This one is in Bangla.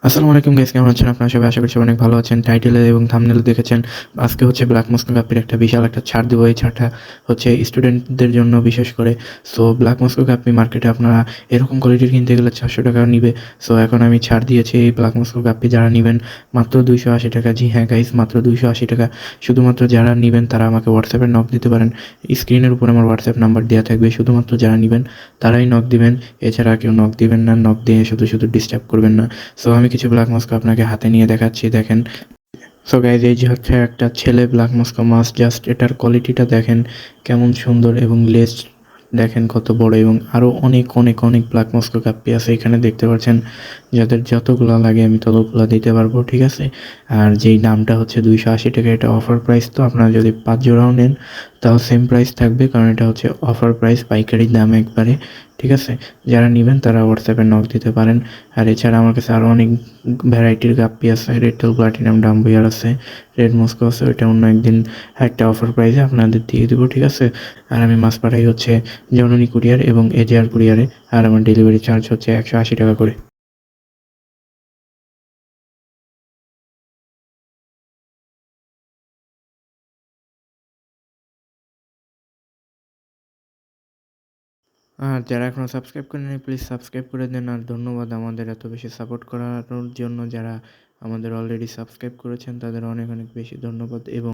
আসসালামু আলাইকুম গাইস, কেমন আছেন আপনারা সবাই? আশা করছি অনেক ভালো আছেন। টাইটেলে এবং থাম্বনেলে দেখেছেন আজকে হচ্ছে ব্ল্যাক মস্কো কাপের একটা বিশাল একটা ছাড় দিব। এই ছাড়টা হচ্ছে স্টুডেন্টদের জন্য বিশেষ করে। সো ব্ল্যাক মস্কো কাপি মার্কেটে আপনারা এরকম কোয়ালিটির কিনতে গেলে 400 টাকা নিবে। সো এখন আমি ছাড় দিয়েছি এই ব্ল্যাক মস্কো কাপি যারা নিবেন মাত্র 280 টাকা। জি হ্যাঁ গাইস, মাত্র 280 টাকা। শুধুমাত্র যারা নিবেন তারা আমাকে হোয়াটসঅ্যাপে নক দিতে পারেন। স্ক্রিনের উপর আমার হোয়াটসঅ্যাপ নাম্বার দেওয়া থাকবে। শুধুমাত্র যারা নিবেন তারাই নক দিবেন। এছাড়া কেউ নক দিবেন না। নক দিয়ে শুধু ডিস্টার্ব করবেন না। সো আমি কিছু ব্ল্যাক মস্কো আপনাকে হাতে নিয়ে দেখাচ্ছি, দেখেন। সো গাইজ, এই যে হচ্ছে একটা ছেলে ব্ল্যাক মস্কো মাছ, জাস্ট এটার কোয়ালিটিটা দেখেন কেমন সুন্দর, এবং লেজ দেখেন কত বড়, এবং আরও অনেক অনেক অনেক ব্ল্যাক মস্কো কাপ্পি আছে এখানে দেখতে পাচ্ছেন। যাদের যতগুলো লাগে আমি ততগুলো দিতে পারবো, ঠিক আছে। আর যেই দামটা হচ্ছে 280 টাকা, এটা অফার প্রাইস। তো আপনারা যদি 5 জোড়াও নেন তাও সেম প্রাইস থাকবে, কারণ এটা হচ্ছে অফার প্রাইস, পাইকারি দাম একবারে, ঠিক আছে। যারা নেবেন তারা হোয়াটসঅ্যাপে নক দিতে পারেন। আর এছাড়া আমার কাছে আরও অনেক ভ্যারাইটির গাপ্পি আছে। রেডটেল, প্লাটিনাম, ডাম্বুয়ার আছে, রেড মস্কো আছে। ওইটা অন্য একদিন একটা অফার প্রাইসে আপনাদের দিয়ে দেবো, ঠিক আছে। আর আমি মাছ পাঠাই হচ্ছে জননী কুরিয়ার এবং এজেআর কুরিয়ারে। আর আমার ডেলিভারি চার্জ হচ্ছে 180 টাকা করে। আর যারা এখনও সাবস্ক্রাইব করেনি প্লিজ সাবস্ক্রাইব করে দেন। আর ধন্যবাদ আমাদের এত বেশি সাপোর্ট করার জন্য। যারা আমাদের অলরেডি সাবস্ক্রাইব করেছেন তাদের অনেক অনেক বেশি ধন্যবাদ। এবং